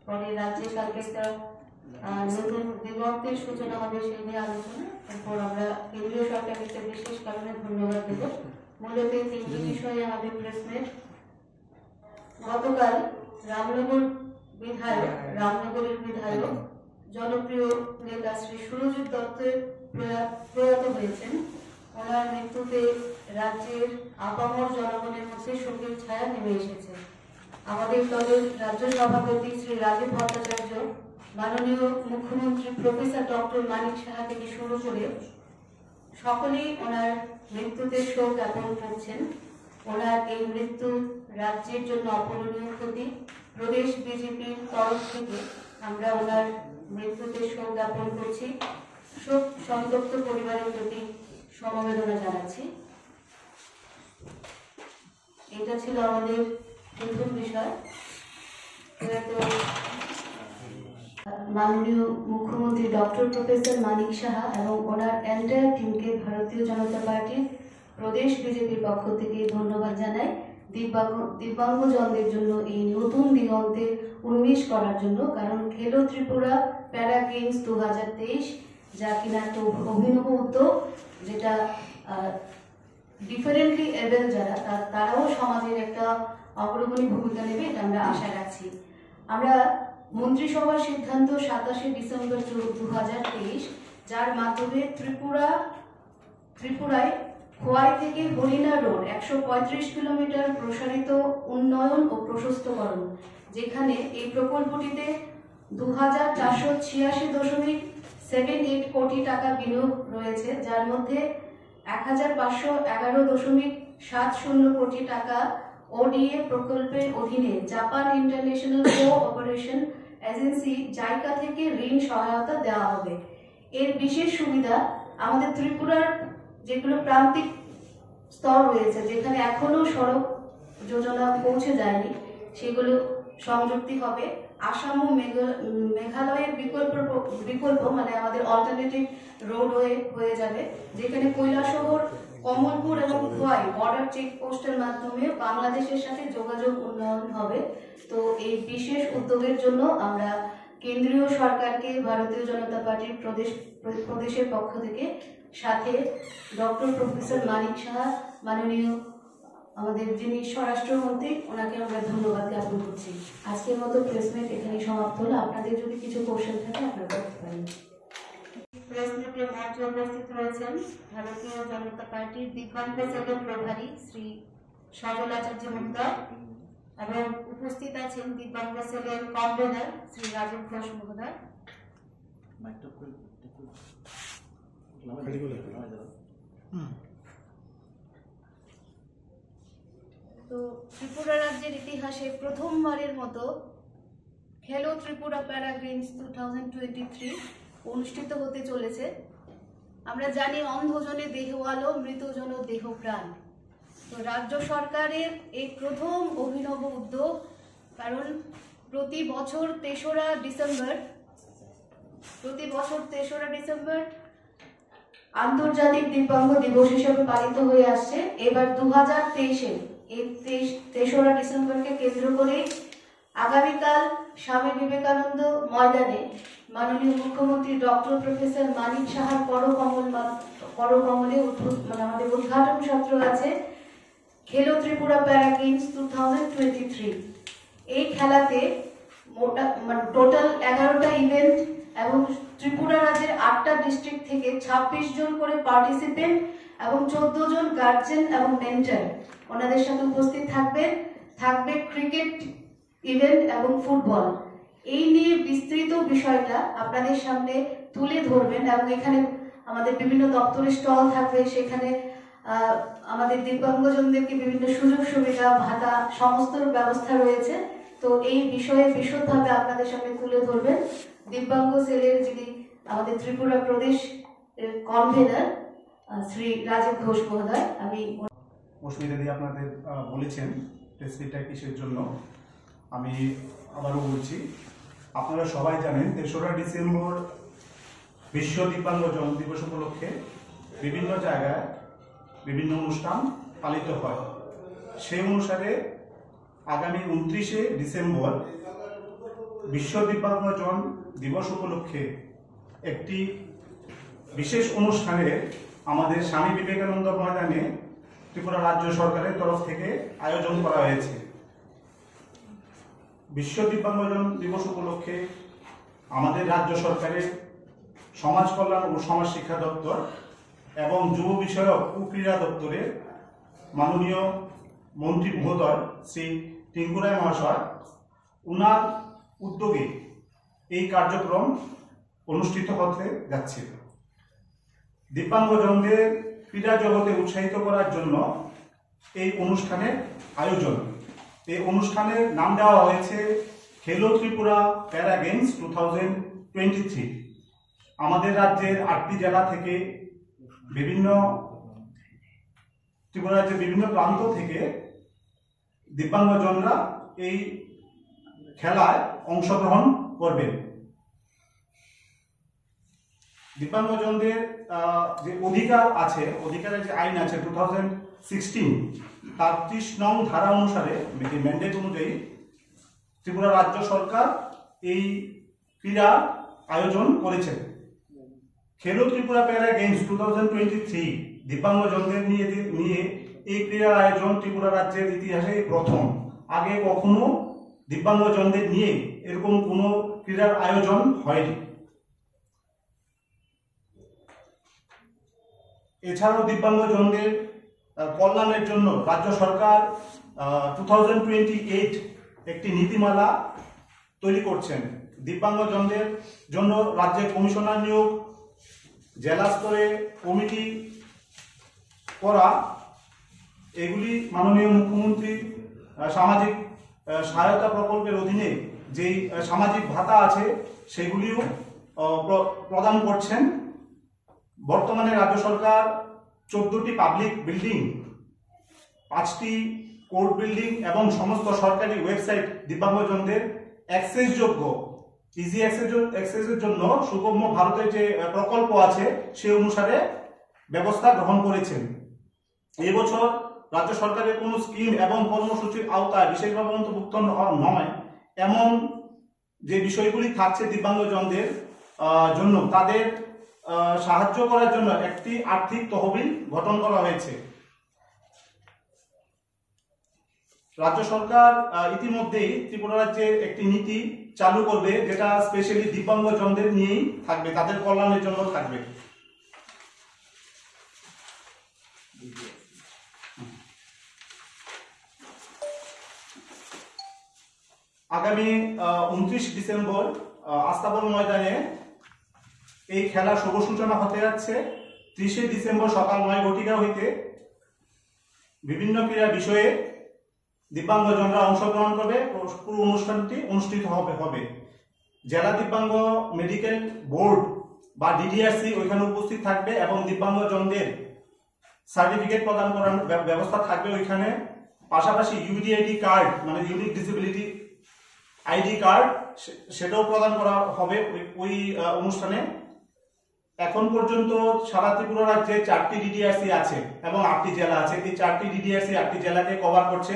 পরে রাজ্যে কালকে একটা নতুন দিগন্তের সূচনা হবে সেই নিয়ে আলোচনা। এরপর আমরা কেন্দ্রীয় সরকারকে একটা বিশেষ কারণে ধন্যবাদ দেব। মূলত তিনটি বিষয়ে আমাদের প্রেসমেট। গতকাল রামনগরের বিধায়ক জনপ্রিয় নেতা শ্রী সুরজিৎ দত্ত প্রয়াত হয়েছেন। ওনার মৃত্যুতে রাজ্যের আপামর জনগণের মধ্যে শোকের ছায়া নেমে এসেছে। আমাদের দলের রাজ্য সভাপতি শ্রী রাজীব ভট্টাচার্য, মাননীয় মুখ্যমন্ত্রী প্রফেসর ডক্টর মানিক সাহা থেকে শুরু করে সকলেই ওনার মৃত্যুতে শোক জ্ঞাপন করছেন। ওনার এই মৃত্যু রাজ্যের জন্য অপূরণীয় ক্ষতি। প্রদেশ বিজেপির তরফ থেকে আমরা ওনার মৃত্যুতে শোক জ্ঞাপন করছি। শোক সন্তপ্ত পরিবারের প্রতি সমবেদনা জানাচ্ছি। এটা ছিল আমাদের প্রথম বিষয়। মাননীয় মুখ্যমন্ত্রী ডক্টর প্রফেসর মানিক সাহা এবং ওনার এন্টায়ার টিমকে ভারতীয় জনতা পার্টির প্রদেশ বিজেপির পক্ষ থেকে ধন্যবাদ জানাই দিব্যাঙ্গজনদের জন্য এই নতুন দিগন্তে উন্মেষ করার জন্য। কারণ খেলো ত্রিপুরা প্যারা গেমস 2023 যা কিনা একটা অভিনব উদ্যোগ, যেটা ডিফারেন্টলি এবেল যারা তারাও সমাজের একটা অগ্রগণী ভূমিকা নেবে, এটা আমরা আশা রাখছি। আমরা মন্ত্রিসভার সিদ্ধান্ত 27 ডিসেম্বর 2023, যার মাধ্যমে ত্রিপুরায় খোয়াই থেকে হরিণা রোড 135 কিলোমিটার প্রসারিত উন্নয়ন ও প্রশস্তকরণ, যেখানে এই প্রকল্পটিতে 2486.78 কোটি টাকা বিনিয়োগ রয়েছে, যার মধ্যে 1511.70 কোটি টাকা ওডিএ প্রকল্পের অধীনে Japan international cooperation agency JICA থেকে ঋণ সহায়তা দেওয়া হবে। এর বিশেষ সুবিধা আমাদের ত্রিপুরার যেগুলো প্রান্তিক স্তর রয়েছে, যেখানে এখনো সড়ক যোজনা পৌঁছে যায়নি, সেগুলো সংযুক্তি হবে। আসাম ও মেঘালয়ের বিকল্প মানে আমাদের অল্টারনেটিভ রোডওয়ে হয়ে যাবে, যেখানে কৈলাসহর, কমলপুর এবং খোয়াই বর্ডার চেকপোস্টের মাধ্যমে বাংলাদেশের সাথে যোগাযোগ উন্নয়ন হবে। তো এই বিশেষ উদ্যোগের জন্য আমরা কেন্দ্রীয় সরকারকে ভারতীয় জনতা পার্টির প্রদেশের পক্ষ থেকে, সাথে ডক্টর প্রফেসর মানিক সাহা মাননীয় আমাদের যিনি স্বরাষ্ট্রমন্ত্রী, ওনাকে আমরা ধন্যবাদ জ্ঞাপন করছি। আজকের মতো প্রেসমিট এখানেই সমাপ্ত হলো। আপনাদের যদি কিছু কোশ্চেন থাকে আপনারা করতে পারেন। প্রেসমিটে মঞ্চে উপস্থিত রয়েছেন ভারতীয় জনতা পার্টির দিব্যাঙ্গ সেলের প্রভারী শ্রী সজল আচার্য মুক্তা, এবং উপস্থিত আছেন দিব্যাঙ্গ সেলের কনভেনার শ্রী রাজীব ঘোষ মহোদয়। তো ত্রিপুরা রাজ্যের ইতিহাসে প্রথমবারের মতো খেলো ত্রিপুরা প্যারা গেমস 2023 অনুষ্ঠিত হতে চলেছে। আমরা জানি অন্ধজনে দেহ আলো, মৃতজন দেহ প্রাণ। তো রাজ্য সরকারের এই প্রথম অভিনব উদ্যোগ, কারণ প্রতি বছর 3রা ডিসেম্বর আন্তর্জাতিক দিব্যাঙ্গ দিবস হিসেবে পালিত হয়ে আসছে। এবার 2023-এ এই 3রা ডিসেম্বরকে কেন্দ্র করে আগামীকাল স্বামী বিবেকানন্দ ময়দানে মাননীয় মুখ্যমন্ত্রী ডক্টর প্রফেসর মানিক সাহার করকমলে আমাদের উদ্ঘাটন সত্র আছে খেলো ত্রিপুরা প্যারা গেমস 2023। এই খেলাতে টোটাল 11টা ইভেন্ট এবং ত্রিপুরা রাজ্যের 8টা ডিস্ট্রিক্ট থেকে 26 জন করে পার্টিসিপেন্ট এবং 14 জন গার্জেন এবং মেন্টর ওনাদের সাথে উপস্থিত থাকবে ক্রিকেট ইভেন্ট এবং ফুটবল। এই নিয়ে বিস্তৃত বিষয়টা আপনাদের সামনে তুলে ধরবেন, এবং এখানে আমাদের বিভিন্ন দপ্তরের স্টল থাকবে, সেখানে আমাদের দিব্যাঙ্গজনদেরকে বিভিন্ন সুযোগ সুবিধা, ভাতা, সমস্ত ব্যবস্থা রয়েছে। তো এই বিষয়ে বিশদভাবে আপনাদের সামনে তুলে ধরবেন দিব্যাঙ্গ সেলের যিনি আমাদের ত্রিপুরা প্রদেশ কনভেনার শ্রী রাজীব ঘোষ মহোদয়। আমি অসুবিধা দিয়ে আপনাদের বলেছেন প্রেসমিটটা কিসের জন্য, আমি আবারও বলছি। আপনারা সবাই জানেন 3রা ডিসেম্বর বিশ্ব দিব্যাঙ্গজন দিবস উপলক্ষে বিভিন্ন জায়গায় বিভিন্ন অনুষ্ঠান পালিত হয়। সেই অনুসারে আগামী 29শে ডিসেম্বর বিশ্ব দিব্যাঙ্গজন দিবস উপলক্ষে একটি বিশেষ অনুষ্ঠানে আমাদের স্বামী বিবেকানন্দ ময়দানে ত্রিপুরা রাজ্য সরকারের তরফ থেকে আয়োজন করা হয়েছে। বিশ্ব দিব্যাঙ্গজন দিবস উপলক্ষে আমাদের রাজ্য সরকারের সমাজ কল্যাণ ও সমাজ শিক্ষা দপ্তর এবং যুব বিষয়ক ও ক্রীড়া দপ্তরের মাননীয় মন্ত্রী মহোদয় শ্রী টিঙ্কু রায় মহাশয় উনার উদ্যোগে এই কার্যক্রম অনুষ্ঠিত হতে যাচ্ছে। দিব্যাঙ্গজনদের ক্রীড়া জগতে উৎসাহিত করার জন্য এই অনুষ্ঠানের আয়োজন। এই অনুষ্ঠানের নাম দেওয়া হয়েছে খেলো ত্রিপুরা প্যারা গেমস 2023। আমাদের রাজ্যের 8টি জেলা থেকে ত্রিপুরা রাজ্যের বিভিন্ন প্রান্ত থেকে দিব্যাঙ্গজনরা এই খেলায় অংশগ্রহণ করবেন। দিব্যাঙ্গজনদের যে অধিকারের যে আইন আছে 2016 তার 30 নং ধারা অনুসারে ম্যান্ডেট অনুযায়ী ত্রিপুরা রাজ্য সরকার এই ক্রীড়া আয়োজন করেছেন। খেলো ত্রিপুরা প্যারা গেমস 2023 দিব্যাঙ্গজনদের নিয়ে এই ক্রীড়ার আয়োজন ত্রিপুরা রাজ্যের ইতিহাসে প্রথম। আগে কখনো দিব্যাঙ্গজনদের নিয়ে এরকম কোনো ক্রীড়ার আয়োজন হয়নি। এছাড়াও দিব্যাঙ্গজনদের কল্যাণের জন্য রাজ্য সরকার 2028 একটি নীতিমালা তৈরি করছেন। দিব্যাঙ্গজনদের জন্য রাজ্যে কমিশনার নিয়োগ, জেলা স্তরে কমিটি করা, এগুলি মাননীয় মুখ্যমন্ত্রী সামাজিক সহায়তা প্রকল্পের অধীনে যেই সামাজিক ভাতা আছে সেগুলিও প্রদান করছেন। বর্তমানে রাজ্য সরকার 14টি পাবলিক বিল্ডিং, 5টি কোর্ট বিল্ডিং এবং সমস্ত সরকারি ওয়েবসাইট দিব্যাঙ্গজনদের অ্যাক্সেসযোগ্য, ইজি অ্যাক্সেসের জন্য সুগম্য ভারতের যে প্রকল্প আছে সে অনুসারে ব্যবস্থা গ্রহণ করেছেন। এই বছর রাজ্য সরকারের কোনো স্কিম এবং কর্মসূচির আওতায় বিশেষভাবে অন্তর্ভুক্ত নয় এমন যে বিষয়গুলি থাকছে দিব্যাঙ্গজনদের জন্য, তাদের সাহায্য করার জন্য একটি আর্থিক তহবিল গঠন করা হয়েছে। রাজ্য সরকার ইতিমধ্যেই ত্রিপুরা রাজ্যের একটি নীতি চালু করবে যেটা স্পেশালি দিব্যাঙ্গজনদের নিয়েই থাকবে, তাদের কল্যাণের জন্য থাকবে। আগামী 29 ডিসেম্বর আস্তাবল ময়দানে এই খেলা শুভ সূচনা হতে যাচ্ছে। 30 ডিসেম্বর সকাল 9 ঘটিকা হইতে বিভিন্ন ক্রীড়া বিষয়ে দিব্যাঙ্গজনরা অংশগ্রহণ করবে। পুরো অনুষ্ঠানটি অনুষ্ঠিত হবে। জেলা দিব্যাঙ্গ মেডিকেল বোর্ড বা ডিডিআরসি ওইখানে উপস্থিত থাকবে এবং দিব্যাঙ্গজনদের সার্টিফিকেট প্রদান করার ব্যবস্থা থাকবে ওইখানে। পাশাপাশি ইউডিআইডি কার্ড মানে ইউনিক ডিসেবিলিটি আইডি কার্ড সেটাও প্রদান করা হবে ওই অনুষ্ঠানে। এখন পর্যন্ত সারা ত্রিপুরা রাজ্যে 4টি ডিডিআরসি আছে এবং 8টি জেলা আছে। এই 4টি ডিডিআরসি 8টি জেলাকে কভার করছে।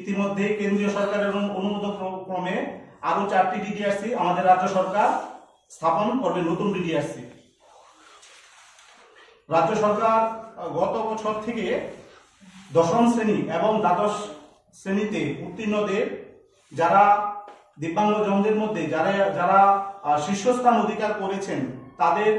ইতিমধ্যে কেন্দ্রীয় সরকারের অনুমোদন ক্রমে আরো 4টি ডিডিআরসি আমাদের রাজ্য সরকার স্থাপন করবে, নতুন ডিডিআরসি। রাজ্য সরকার গত বছর থেকে 10ম শ্রেণী এবং দ্বাদশ শ্রেণীতে উত্তীর্ণদের যারা দিব্যাঙ্গজনদের মধ্যে যারা শীর্ষস্থান অধিকার করেছেন তাদের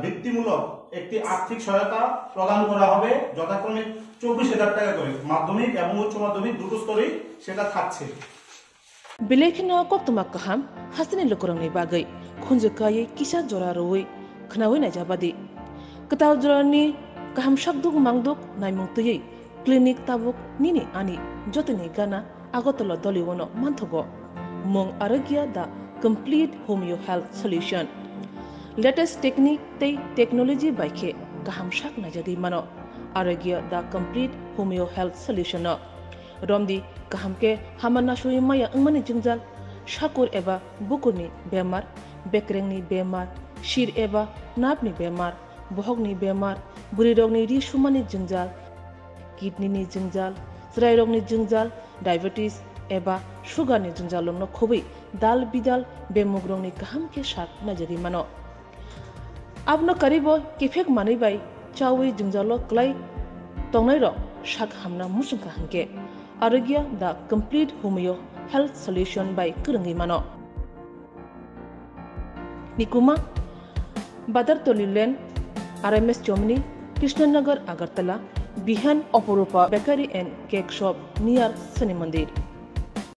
বৃত্তিমূলক একটি আর্থিক সহায়তা প্রদান করা হবে, যথাক্রমে 24,000 টাকা করে। মাধ্যমিক এবং উচ্চ মাধ্যমিক দুটো স্তরেই সেটা থাকছে। Bilekino koktuma kaham hasini lokorongni bagai khunjukai kisa jora roi khnawi na jabadi ketaw jorani kaham shakduk mangduk naimungtui clinic tabuk nini ani jotini gana agotolo doliwono manthogo mong arogya da complete homeo health solution latest technique tei technology baikhe kaham shak na jadi mano arogya da complete homeo health solution no romdi kahamke hamana shui maya angmani jingjal shakur eba bukurni bemar bekrengni bemar shir eba napni bemar bohogni bemar buri rogni ri shumani jingjal kidney ni jingjal srai rogni jingjal diabetes eba sugar ni jingjal no khobi dal Bidal बेमुग्रंनि kaham ke sak najari mano abno karibo kifek mani bai chawi jungjalo klai tongnai ro sak hamna musungka hanke arogya the complete homeo health solution by kurungi mano nikuma badar tolilen RMS Chomni Krishnanagar Agartala Bihan Oporupa Bakery and Cake Shop near Sani Mandir